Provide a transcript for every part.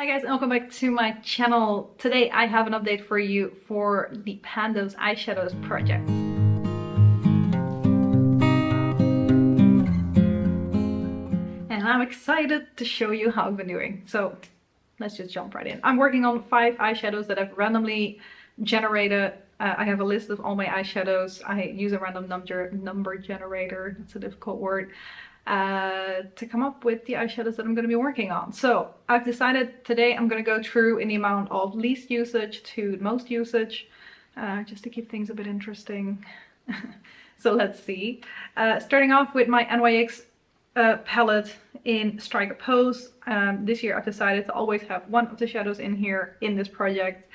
Hi guys, and welcome back to my channel. Today I have an update for you for the Pan Those Eyeshadows project. And I'm excited to show you how I've been doing. So let's just jump right in. I'm working on 5 eyeshadows that I've randomly generated. I have a list of all my eyeshadows. I use a random number generator, that's a difficult word, to come up with the eyeshadows that I'm going to be working on. So I've decided today I'm going to go through in the amount of least usage to most usage, just to keep things a bit interesting. So let's see. Starting off with my NYX palette in Strike A Pose. This year I've decided to always have one of the shadows in here in this project.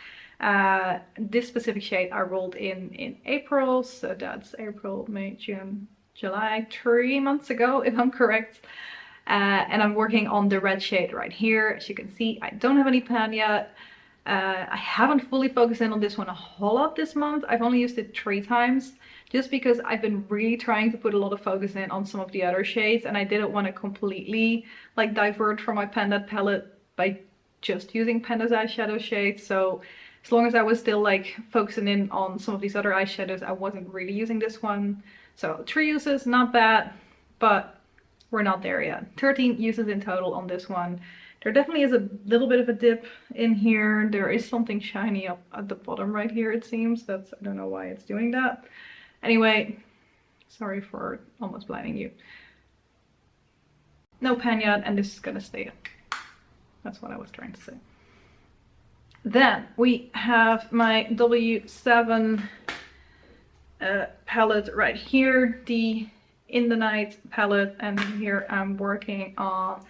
This specific shade I rolled in April, so that's April, May, June, July, 3 months ago if I'm correct. And I'm working on the red shade right here. As you can see, I don't have any pan yet. I haven't fully focused in on this one a whole lot this month. I've only used it 3 times just because I've been really trying to put a lot of focus in on some of the other shades, and I didn't want to completely like divert from my Pan That palette by just using Pan Those Eyeshadow shades. So as long as I was still like focusing in on some of these other eyeshadows, I wasn't really using this one. So 3 uses, not bad, but we're not there yet. 13 uses in total on this one. There definitely is a little bit of a dip in here. There is something shiny up at the bottom right here, it seems. I don't know why it's doing that. Anyway, sorry for almost blinding you. No pan yet, and this is gonna stay. That's what I was trying to say. Then we have my W7 palette right here, the In the Night palette, and here I'm working on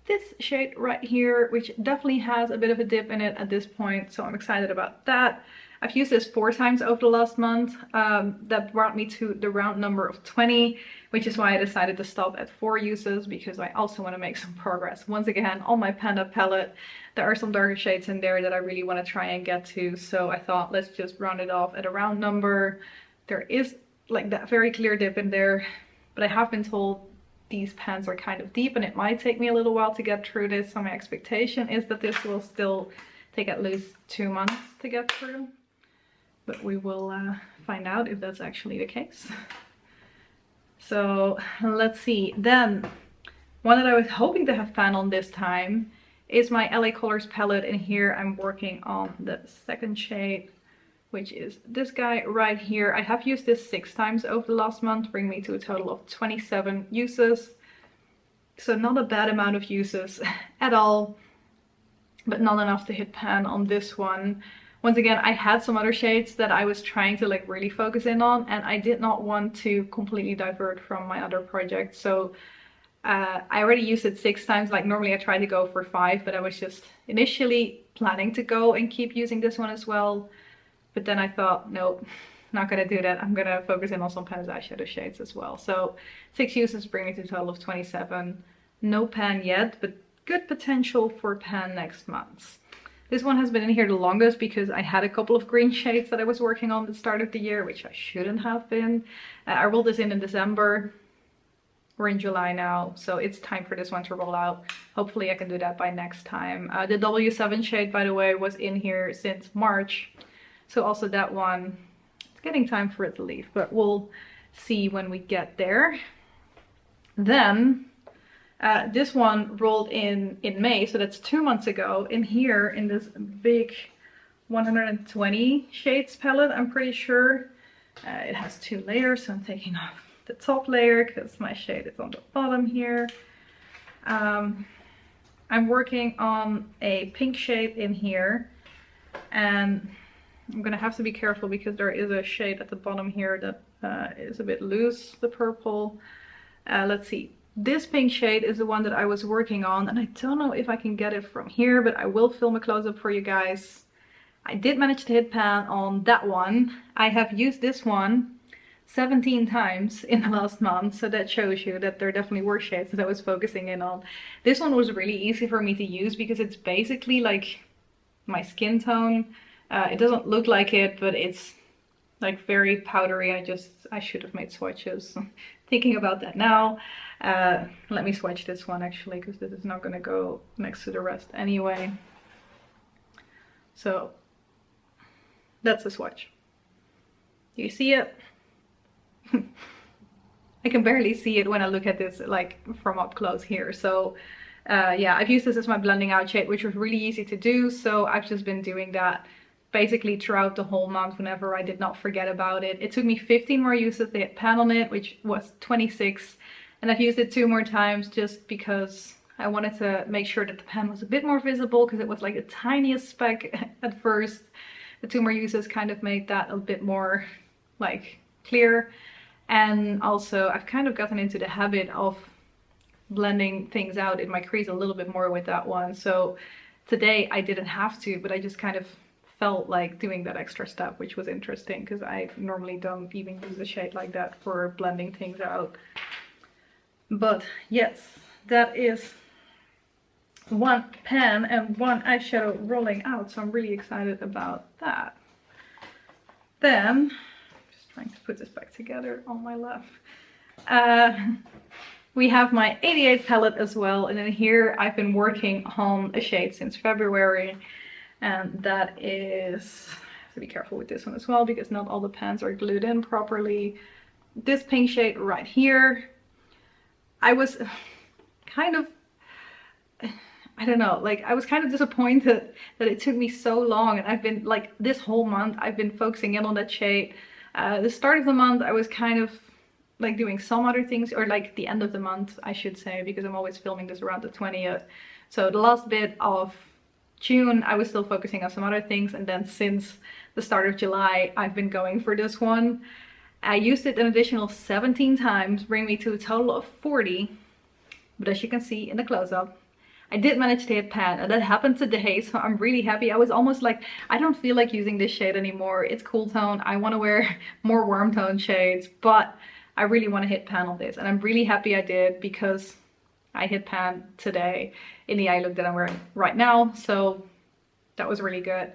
this shade right here, which definitely has a bit of a dip in it at this point, so I'm excited about that. I've used this 4 times over the last month. That brought me to the round number of 20, which is why I decided to stop at 4 uses, because I also want to make some progress. Once again, on my Pan That palette, there are some darker shades in there that I really want to try and get to, so I thought let's just round it off at a round number. There is like that very clear dip in there, but I have been told these pans are kind of deep and it might take me a little while to get through this, so my expectation is that this will still take at least 2 months to get through. But we will find out if that's actually the case. So let's see. Then one that I was hoping to have pan on this time is my LA Colors palette. And here I'm working on the second shade, which is this guy right here. I have used this 6 times over the last month, bringing me to a total of 27 uses. So not a bad amount of uses at all, but not enough to hit pan on this one. Once again, I had some other shades that I was trying to like really focus in on, and I did not want to completely divert from my other project. So I already used it 6 times. Like normally I try to go for 5, but I was just initially planning to go and keep using this one as well. But then I thought, nope, not gonna do that. I'm gonna focus in on some Pan Those Eyeshadow shades as well. So 6 uses bring me to a total of 27. No pan yet, but good potential for pan next month. This one has been in here the longest because I had a couple of green shades that I was working on at the start of the year, which I shouldn't have been. I rolled this in December. We're in July now, so it's time for this one to roll out. Hopefully I can do that by next time. The W7 shade, by the way, was in here since March. So also that one, it's getting time for it to leave, but we'll see when we get there. Then this one rolled in May, so that's 2 months ago, in here in this big 120 shades palette, I'm pretty sure. It has 2 layers, so I'm taking off the top layer because my shade is on the bottom here. I'm working on a pink shade in here, and I'm gonna have to be careful because there is a shade at the bottom here that is a bit loose, the purple. Let's see. This pink shade is the one that I was working on, and I don't know if I can get it from here, but I will film a close-up for you guys. I did manage to hit pan on that one. I have used this one 17 times in the last month, so that shows you that there definitely were shades that I was focusing in on. This one was really easy for me to use because it's basically like my skin tone. It doesn't look like it, but it's like very powdery. I should have made swatches. Thinking about that now. Let me swatch this one actually, because this is not going to go next to the rest anyway. So that's a swatch. You see it? I can barely see it when I look at this like from up close here. So yeah, I've used this as my blending out shade, which was really easy to do. So I've just been doing that basically throughout the whole month whenever I did not forget about it. It took me 15 more uses to hit pan on it, which was 26. And I've used it 2 more times just because I wanted to make sure that the pan was a bit more visible, because it was like the tiniest speck at first. The 2 more uses kind of made that a bit more like clear. And also I've kind of gotten into the habit of blending things out in my crease a little bit more with that one. So today I didn't have to, but I just kind of felt like doing that extra step, which was interesting because I normally don't even use a shade like that for blending things out. But yes, that is 1 pan and 1 eyeshadow rolling out, so I'm really excited about that. Then, just trying to put this back together on my left. We have my 88 palette as well, and in here I've been working on a shade since February, and that is, I have to be careful with this one as well because not all the pans are glued in properly. This pink shade right here, I was kind of, I don't know, like I was kind of disappointed that it took me so long, and I've been like this whole month I've been focusing in on that shade. The start of the month I was kind of like doing some other things, or like the end of the month I should say, because I'm always filming this around the 20th. So the last bit of June I was still focusing on some other things, and then since the start of July I've been going for this one. I used it an additional 17 times, bringing me to a total of 40, but as you can see in the close-up, I did manage to hit pan, and that happened today, so I'm really happy. I was almost like, I don't feel like using this shade anymore. It's cool tone. I want to wear more warm tone shades, but I really want to hit pan on this, and I'm really happy I did because I hit pan today in the eye look that I'm wearing right now, so that was really good.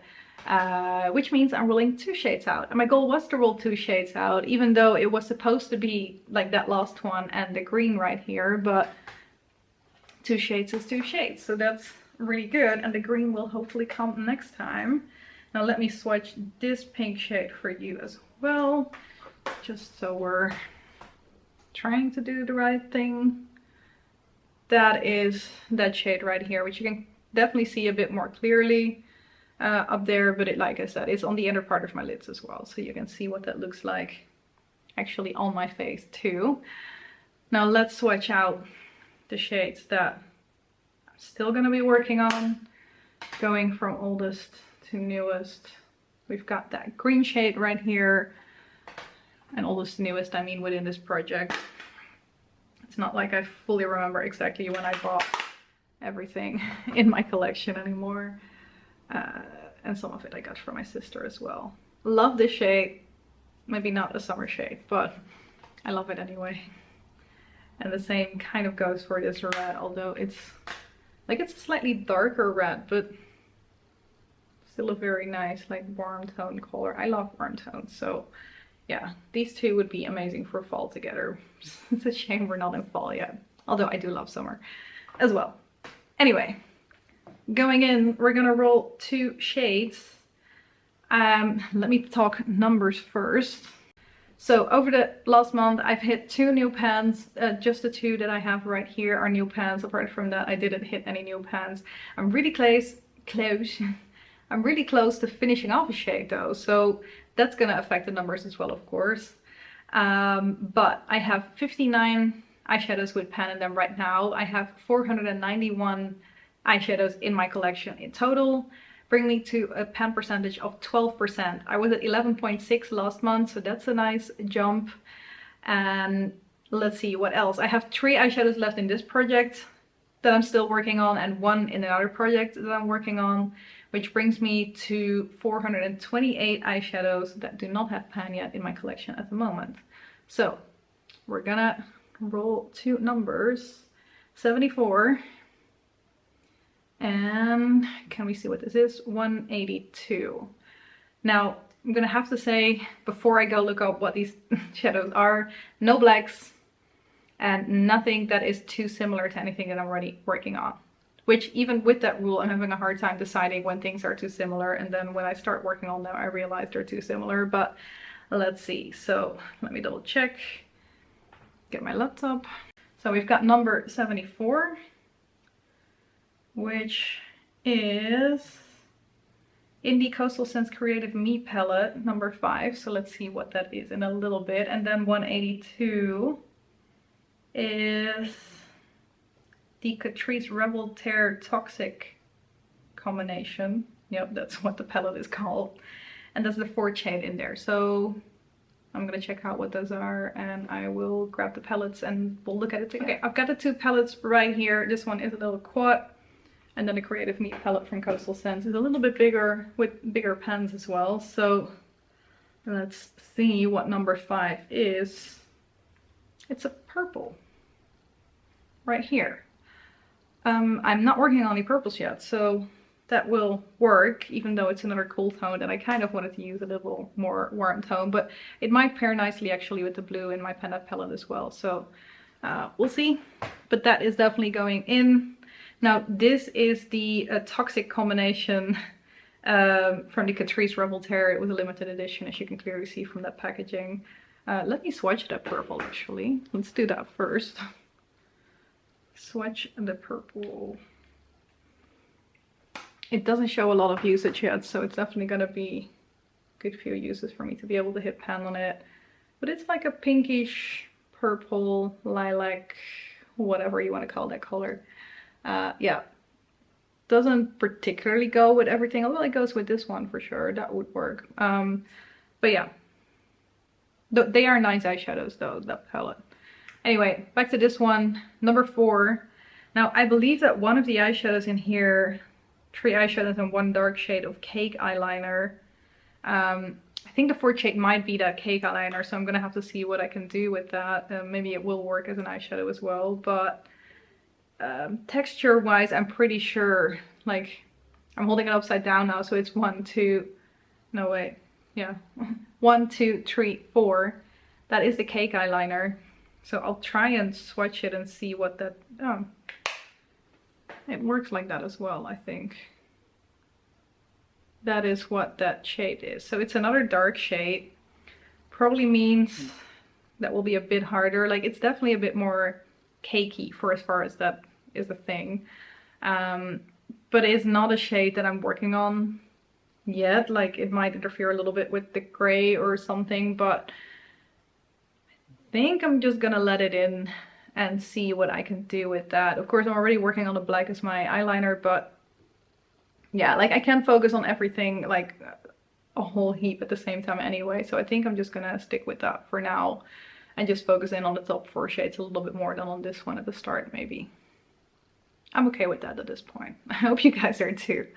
Which means I'm rolling 2 shades out, and my goal was to roll 2 shades out, even though it was supposed to be like that last one and the green right here, but 2 shades is 2 shades, so that's really good, and the green will hopefully come next time. Now let me swatch this pink shade for you as well, just so we're trying to do the right thing. That is that shade right here, which you can definitely see a bit more clearly up there, but it, like I said, it's on the inner part of my lids as well, so you can see what that looks like actually on my face too. Now let's swatch out the shades that I'm still going to be working on, going from oldest to newest. We've got that green shade right here, and oldest to newest I mean within this project. It's not like I fully remember exactly when I bought everything in my collection anymore. And some of it I got from my sister as well. Love this shade. Maybe not a summer shade, but I love it anyway. And the same kind of goes for this red, although it's like it's a slightly darker red, but still a very nice like warm tone color. I love warm tones, so yeah, these 2 would be amazing for fall together. It's a shame we're not in fall yet, although I do love summer as well. Anyway, going in, we're gonna roll 2 shades. Let me talk numbers first. So over the last month, I've hit 2 new pans. Just the 2 that I have right here are new pans. Apart from that, I didn't hit any new pans. I'm really close. I'm really close to finishing off a shade though, so that's gonna affect the numbers as well, of course. But I have 59 eyeshadows with pan in them right now. I have 491 eyeshadows in my collection in total, bring me to a pan percentage of 12%. I was at 11.6 last month, so that's a nice jump. And let's see what else. I have 3 eyeshadows left in this project that I'm still working on, and 1 in another project that I'm working on, which brings me to 428 eyeshadows that do not have pan yet in my collection at the moment. So we're gonna roll 2 numbers, 74. And can we see what this is? 182. Now, I'm gonna have to say, before I go look up what these shadows are, no blacks and nothing that is too similar to anything that I'm already working on. Which, even with that rule, I'm having a hard time deciding when things are too similar, and then when I start working on them I realize they're too similar. But let's see. So let me double check, get my laptop. So we've got number 74, which is in the Coastal Scents Creative Me palette, number 5. So let's see what that is in a little bit. And then 182 is the Catrice Revoltaire Toxic combination. Yep, that's what the palette is called. And that's the 4th shade in there. So I'm gonna check out what those are, and I will grab the palettes and we'll look at it together. Okay, I've got the 2 palettes right here. This one is a little quad, and then the Creative Me palette from Coastal Scents is a little bit bigger with bigger pens as well. So let's see what number 5 is. It's a purple right here. I'm not working on any purples yet, so that will work, even though it's another cool tone, and I kind of wanted to use a little more warm tone, but it might pair nicely actually with the blue in my Pan palette as well. So we'll see, but that is definitely going in. Now this is the Toxic combination from the Catrice Revoltaire. It was a limited edition, as you can clearly see from that packaging. Let me swatch that purple actually. Let's do that first. Swatch the purple. It doesn't show a lot of usage yet, so it's definitely gonna be a good few uses for me to be able to hit pan on it. But it's like a pinkish purple, lilac, whatever you want to call that color. Yeah, doesn't particularly go with everything, although it goes with this one for sure. That would work. But yeah, they are nice eyeshadows though, that palette. Anyway, back to this one, number 4. Now I believe that one of the eyeshadows in here, 3 eyeshadows and 1 dark shade of Cake eyeliner. I think the 4th shade might be that Cake eyeliner, so I'm gonna have to see what I can do with that. Maybe it will work as an eyeshadow as well, but texture wise I'm pretty sure, like, I'm holding it upside down now, so it's 1, 2, no wait, yeah, 1, 2, 3, 4. That is the Cake eyeliner. So I'll try and swatch it and see what that, it works like that as well, I think. That is what that shade is. So it's another dark shade. Probably means that will be a bit harder. Like, it's definitely a bit more cakey for as far as that is a thing. But it's not a shade that I'm working on yet. Like, it might interfere a little bit with the gray or something, but I think I'm just gonna let it in and see what I can do with that. Of course, I'm already working on the black as my eyeliner, but yeah, like, I can't focus on everything like a whole heap at the same time anyway. So I think I'm just gonna stick with that for now and just focus in on the top 4 shades a little bit more than on this one at the start maybe. I'm okay with that at this point. I hope you guys are too.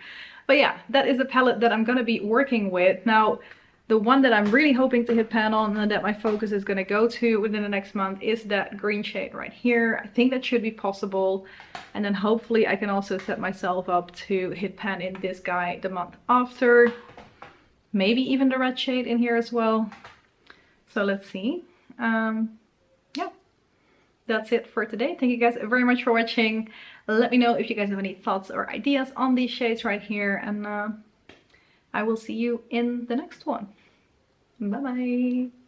But yeah, that is the palette that I'm gonna be working with. Now, the one that I'm really hoping to hit pan on and that my focus is going to go to within the next month is that green shade right here. I think that should be possible. And then hopefully I can also set myself up to hit pan in this guy the month after. Maybe even the red shade in here as well. So let's see. Yeah, that's it for today. Thank you guys very much for watching. Let me know if you guys have any thoughts or ideas on these shades right here. And I will see you in the next one. Bye bye.